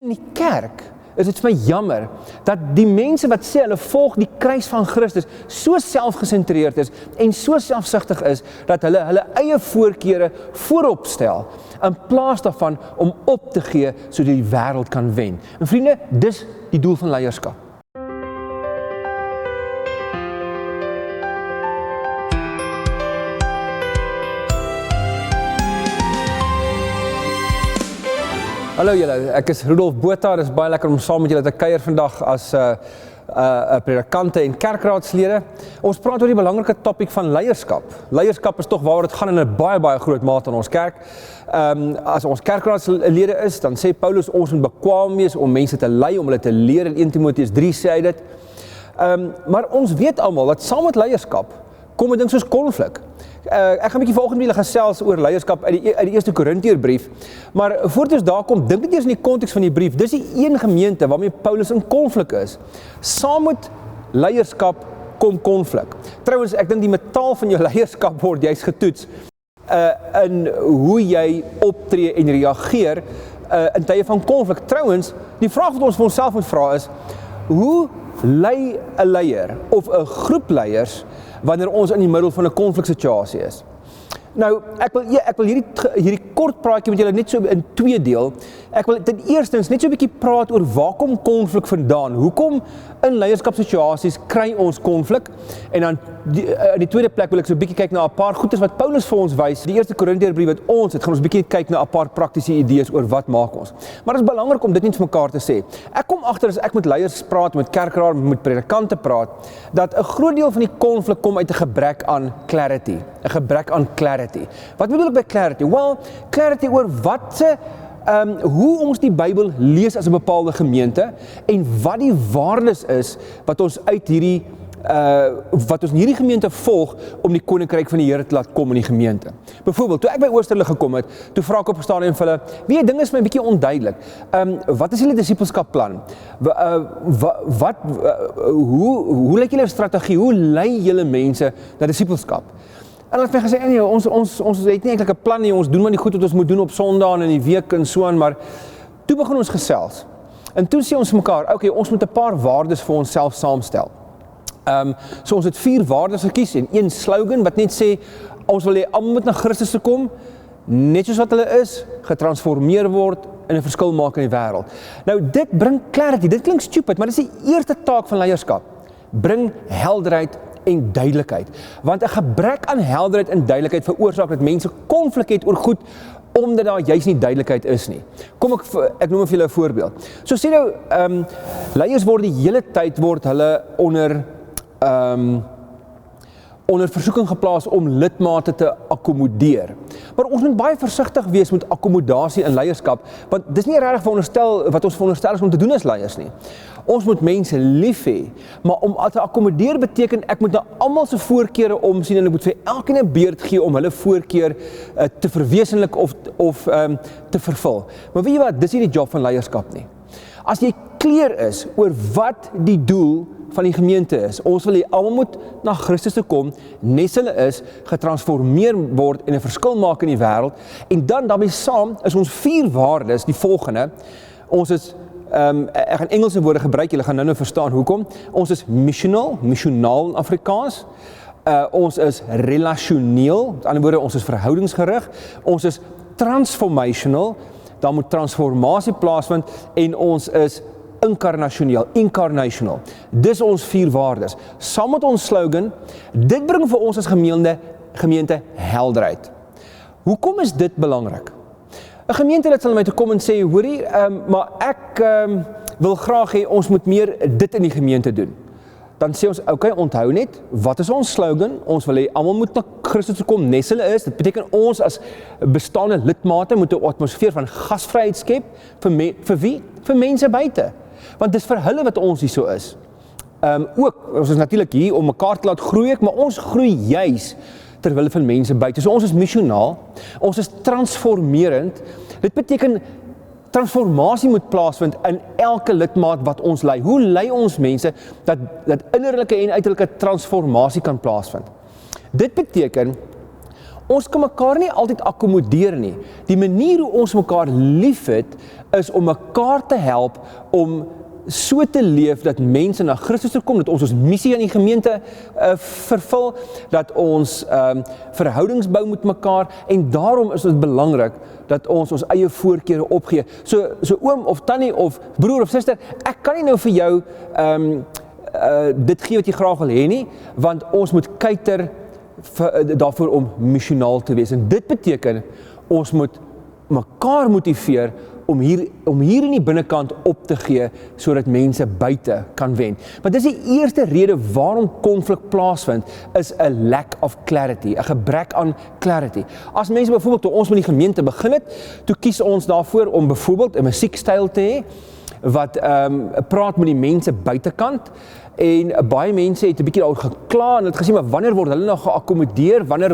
In die kerk is dit vir my jammer, dat die mense wat sê hulle volg die kruis van Christus, so selfgesentreerd is, en so selfsugtig is, dat hulle eie voorkeure voorop stel, in plaas daarvan om op te gee, sodat die wêreld kan wen. En vriende, dis die doel van leierskap. Hallo julle, ek is Rudolf Botha, dit is baie lekker om saam met julle te kuier vandag as predikante en kerkraadslede. Ons praat oor die belangrike topik van leierskap. Leierskap is tog waaroor dit gaan in 'n baie groot mate in ons kerk. As ons kerkraadslede is, dan sê Paulus ons moet bekwaam wees om mense te lei, om hulle te leer, in 1 Timoteus 3 sê hy dit. Maar ons weet almal dat saam met leierskap kom 'n ding soos konflik. Ek gaan 'n bietjie vanoggend met julle gesels oor leierskap uit die eerste Korintiërbrief, maar voordat ons daar kom, dink net eers in die konteks van die brief. Dis die een gemeente waarmee Paulus in konflik is. Saam met leierskap kom konflik. Trouwens, ek dink die metaal van jou leierskap word juis getoets in hoe jy optree en reageer in tye van konflik. Trouwens, die vraag wat ons vir onsself moet vra is, hoe lei 'n leier of 'n groep leiers wanneer ons in die middel van 'n konfliksituasie is? Nou, ek wil hierdie kort praatjie met julle net so in 2 deel. Ek wil ten eerstens net so 'n bietjie praat oor waar kom konflik vandaan? Hoekom in leierskapssituasies kry ons konflik? En dan in die tweede plek wil ek so 'n bietjie kyk na 'n paar goedes wat Paulus vir ons wys. Die eerste Korintiërbrief wat ons het, gaan ons 'n bietjie kyk na 'n paar praktiese idees oor wat maak ons. Maar dit is belangrik om dit net vir mekaar te sê. Ek kom agter as ek met leiers praat, met kerkraad, met predikante praat, dat 'n groot deel van die konflik kom uit 'n gebrek aan clarity. 'n gebrek aan clarity. Wat bedoel ek by clarity? Wel, clarity oor hoe ons die Bybel lees as 'n bepaalde gemeente en wat die waardes is wat ons uit wat ons in hierdie gemeente volg om die koninkryk van die Here te laat kom in die gemeente. Byvoorbeeld, toe ek by Oosterlig gekom het, toe vra ek op 'n stadium vir hulle, wie ding is my 'n bietjie onduidelik. Wat is julle disippelskapplan? Hoe lyk julle strategie? Hoe lei julle mense na disippelskap? En hulle het my gesê, nee, ons het nie eintlik 'n plan nie, ons doen maar die goed wat ons moet doen op Sondae en in die week en so aan, maar toe begin ons gesels. En toe sê ons vir mekaar, okay, ons moet 'n paar waardes vir onsself saamstel. So ons het 4 waardes gekies en 1 slogan wat net sê, ons wil hê almal moet na Christus toe kom, net soos wat hulle is, getransformeer word en 'n verskil maak in die wêreld. Nou dit bring clarity, dit klink stupid, maar dit is die eerste taak van leierskap. Bring helderheid en duidelikheid. Want 'n gebrek aan helderheid en duidelikheid veroorsaak dat mense konflik het oor goed, omdat daar juis nie duidelikheid is nie. Kom ek noem vir julle 'n voorbeeld. So sê nou, leiers word die hele tyd hulle onder versoeking geplaas om lidmate te akkommodeer. Maar ons moet baie versigtig wees met akkommodasie in leierskap, want dis nie regtig wat ons veronderstel is om te doen as leiers nie. Ons moet mense lief hê, maar om te akkommodeer beteken ek moet na almal se voorkeure omsien en ek moet vir elkeen 'n beurt gee om hulle voorkeur te verwesenlik of te vervul. Maar weet jy wat, dis nie die job van leierskap nie. As jy clear is oor wat die doel van die gemeente is, ons wil hê almal moet na Christus toe kom, nes hulle is, getransformeer word en 'n verskil maak in die wêreld, en dan daarmee saam is ons 4 waardes die volgende. Ons is ek gaan Engelse woorde gebruik, julle gaan nou verstaan hoekom. Ons is missionaal in Afrikaans. Ons is relasioneel, met ander woorde, ons is verhoudingsgerig. Ons is transformational, daar moet transformasie plaasvind, en ons is incarnational. Dis ons 4 waardes. Saam met ons slogan, dit bring vir ons as gemeente helderheid. Hoekom is dit belangrik? 'n Gemeente dat sal my toe kom en sê, hoorie, maar ek wil graag hê ons moet meer dit in die gemeente doen. Dan sê ons, okay, onthou net, wat is ons slogan? Ons wil hê almal moet na Christus toe kom, nes hulle is. Dit beteken ons as bestaande lidmate moet 'n atmosfeer van gasvryheid skep vir wie? Vir mense buite. Want dis vir hulle wat ons hier so is. Ook, ons is natuurlik hier om mekaar te laat groei, maar ons groei juis terwille van mense buite. So ons is missionaal, ons is transformerend. Dit beteken transformasie moet plaasvind in elke lidmaat wat ons lei. Hoe lei ons mense dat innerlike en uiterlike transformasie kan plaasvind? Dit beteken Ons kan mekaar nie altyd akkommodeer nie. Die manier hoe ons mekaar liefhet, is om mekaar te help om so te leef dat mense na Christus toe kom, dat ons missie in die gemeente vervul, dat ons verhoudings bou met mekaar, en daarom is dit belangrik dat ons eie voorkeure opgee. So oom of tannie of broer of suster, ek kan nie nou vir jou dit gee wat jy graag wil hê nie, want ons moet kuiter daarvoor om missionaal te wees. En dit beteken, ons moet mekaar motiveer om hier in die binnekant op te gee, sodat mense buite kan wen. Want dis die eerste rede waarom konflik plaasvind, is 'n lack of clarity, 'n gebrek aan clarity. As mense byvoorbeeld, toe ons met die gemeente begin het, toe kies ons daarvoor om byvoorbeeld 'n musiekstyl te hê, wat praat met die mense buitekant, en baie mense het 'n bietjie daaroor gekla, en het gesê, maar wanneer word hulle nou geakkommodeer, wanneer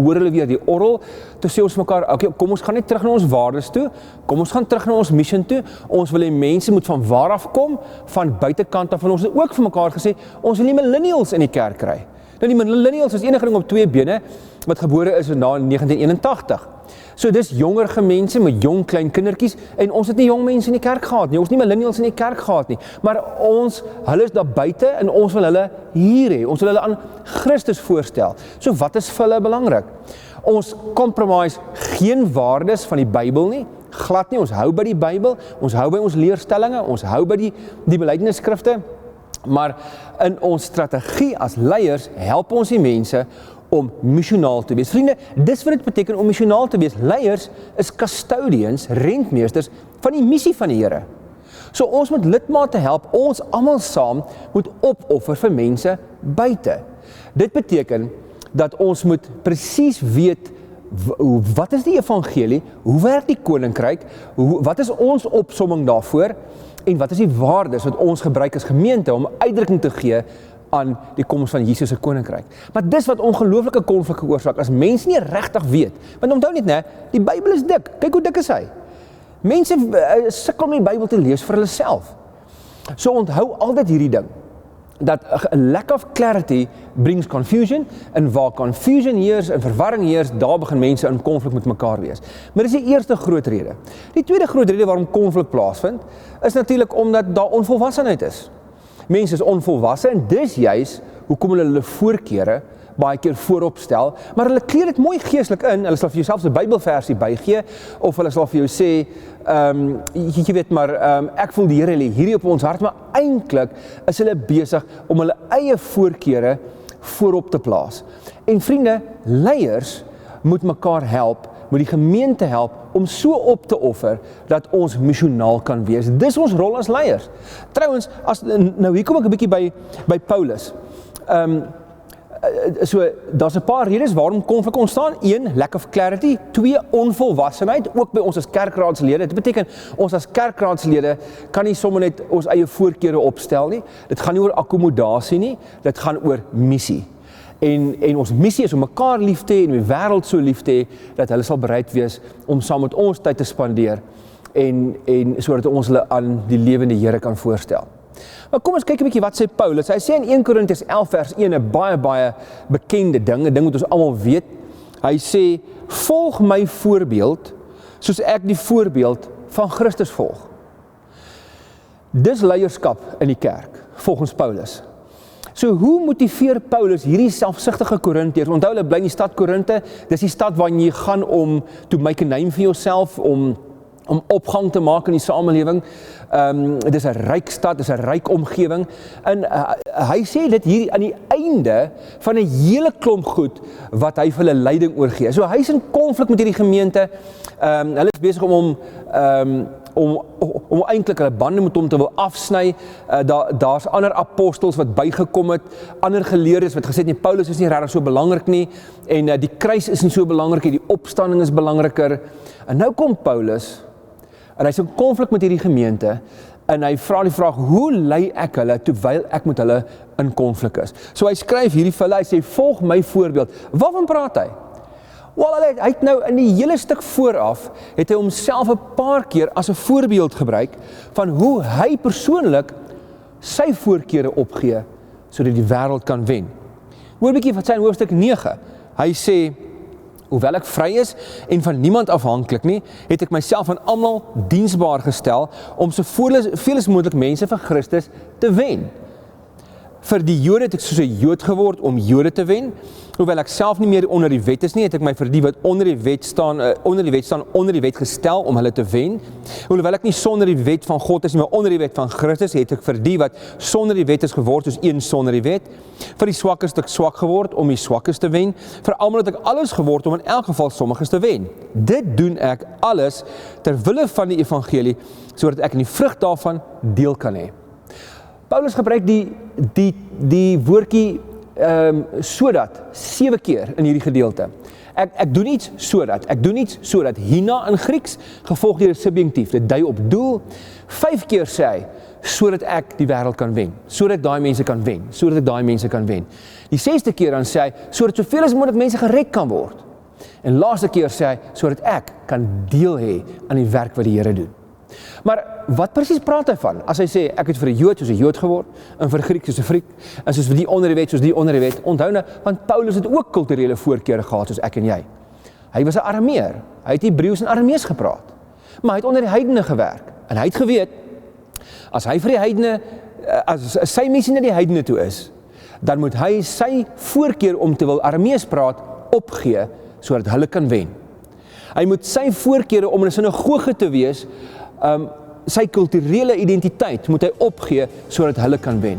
hoor hulle weer die orgel, toe sê ons mekaar, okay, kom ons gaan net terug na ons waardes toe, kom ons gaan terug na ons mission toe, ons wil hê mense moet van waar af kom, van buitekant af, en ons het ook vir mekaar gesê, ons wil nie millennials in die kerk kry. Nou die millennials is enige ding op 2 bene, wat gebore is na 1981. So dis jonger mense met jong klein kindertjies, en ons het nie jong mense in die kerk gehad nie, ons het nie millennials in die kerk gehad nie, maar hulle is daar buite, en ons wil hulle hier hê, ons wil hulle aan Christus voorstel. So wat is vir hulle belangrik? Ons compromise geen waardes van die Bybel nie, glad nie, ons hou by die Bybel, ons hou by ons leerstellinge, ons hou by die belydenisskrifte, maar in ons strategie as leiers help ons die mense om missionaal te wees. Vriende, dis wat dit beteken om missionaal te wees. Leiers is custodians, rentmeesters van die missie van die Here. So ons moet lidmate help, ons almal saam moet opoffer vir mense buite. Dit beteken dat ons moet presies weet, wat is die evangelie, hoe werk die koninkryk, wat is ons opsomming daarvoor, en wat is die waardes wat ons gebruik as gemeente om uitdrukking te gee aan die koms van Jesus se koninkryk. Maar dis wat ongelooflike konflik veroorsaak, as mense nie regtig weet. Want onthou net, né, die Bybel is dik. Kyk hoe dik is hy. Mense sukkel om die Bybel te lees vir hulle self. So onthou altyd hierdie ding, dat a lack of clarity brings confusion, en waar confusion heers en verwarring heers, daar begin mense in konflik met mekaar wees. Maar dis die eerste groot rede. Die tweede groot rede waarom konflik plaasvind, is natuurlik omdat daar onvolwassenheid is. Mense is onvolwasse, en dis juis hoekom hulle voorkeure baie keer voorop stel, maar hulle kleed dit mooi geestelik in, hulle sal vir jouself 'n Bybelversie bygee, of hulle sal vir jou sê, jy weet maar, ek voel die Here lê hierdie op ons hart, maar eintlik is hulle besig om hulle eie voorkeure voorop te plaas. En vriende, leiers moet mekaar help, moet die gemeente help om so op te offer dat ons missionaal kan wees. Dis ons rol as leiers. Trouwens, nou hier kom ek 'n bietjie by Paulus. So, daar's 'n paar redes waarom konflik ontstaan. 1, lack of clarity. 2, onvolwassenheid, ook by ons as kerkraadslede. Dit beteken, ons as kerkraadslede kan nie sommer net ons eie voorkeure opstel nie. Dit gaan nie oor akkommodasie nie, dit gaan oor missie. En ons missie is om mekaar lief te hê en die wêreld so lief te hê, dat hulle sal bereid wees om saam met ons tyd te spandeer, en sodat ons hulle aan die lewende Here kan voorstel. Maar kom ons kyk 'n bietjie wat sê Paulus. Hy sê in 1 Korintiërs 11 vers 1, 'n baie bekende ding, 'n ding wat ons almal weet. Hy sê, volg my voorbeeld, soos ek die voorbeeld van Christus volg. Dis leierskap in die kerk, volgens Paulus. So hoe motiveer Paulus hierdie selfsugtige Korintiërs? Onthou, hulle bly in die stad Korinte, dis die stad waarin jy gaan om to make a name for yourself, om opgang te maak in die samelewing. Dit is 'n ryk stad, dit is 'n ryk omgewing, en hy sê dit hier aan die einde van 'n hele klomp goed wat hy vir hulle leiding oorgee. So hy is in konflik met hierdie gemeente, hulle is besig om eintlik hulle bande met hom te wil afsny. Daar's ander apostels wat bygekom het, ander geleerdes wat gesê het, nee, Paulus is nie regtig so belangrik nie, en die kruis is nie so belangrik nie, die opstanding is belangriker. En nou kom Paulus, en hy is in konflik met hierdie gemeente, en hy vra die vraag, hoe lei ek hulle, terwyl ek met hulle in konflik is? So hy skryf hierdie vir hulle, hy sê, volg my voorbeeld. Waarvan praat hy? Wel, hy het nou in die hele stuk vooraf, het hy homself 'n paar keer as 'n voorbeeld gebruik, van hoe hy persoonlik sy voorkeure opgee, sodat die wêreld kan wen. Hoor 'n bietjie wat sy in hoofstuk 9, hy sê, Hoewel ek vry is en van niemand afhanklik nie, het ek myself aan almal diensbaar gestel om soveel as moontlik mense vir Christus te wen. Vir die Jode het ek soos 'n Jood geword om Jode te wen. Hoewel ek self nie meer onder die wet is nie, het ek my vir die wat onder die wet staan, onder die wet gestel om hulle te wen. Hoewel ek nie sonder die wet van God is nie, maar onder die wet van Christus, het ek vir die wat sonder die wet is geword, soos een sonder die wet. Vir die swakkes het ek swak geword om die swakkes te wen. Vir almal het ek alles geword om in elk geval sommiges te wen. Dit doen ek alles ter wille van die evangelie, sodat ek in die vrug daarvan deel kan hê. Paulus gebruik die woordjie sodat 7 keer in hierdie gedeelte. Ek doen iets sodat, hina in Grieks, gevolg deur 'n subjunktief, dit dui op doel. 5 keer sê hy, sodat ek die wêreld kan wen, sodat ek daai mense kan wen, Die 6de keer dan sê hy, sodat soveel as moontlik mense gered kan word. En laaste keer sê hy, sodat ek kan deel hê aan die werk wat die Here doen. Maar wat presies praat hy van? As hy sê, ek het vir 'n Jood soos 'n Jood geword, en vir 'n Griek soos 'n Griek, en soos vir die onder die wet soos die onder die wet. Onthou nou, want Paulus het ook kulturele voorkeure gehad soos ek en jy. Hy was 'n Arameer, hy het Hebreëus en Aramees gepraat, maar hy het onder die heidene gewerk, en hy het geweet, as hy vir die heidene, as sy missie na die heidene toe is, dan moet hy sy voorkeur om te wil Aramees praat, opgee, sodat hulle kan wen. Hy moet sy voorkeure om in 'n sinagoge te wees, sy kulturele identiteit moet hy opgee, sodat hulle kan wen.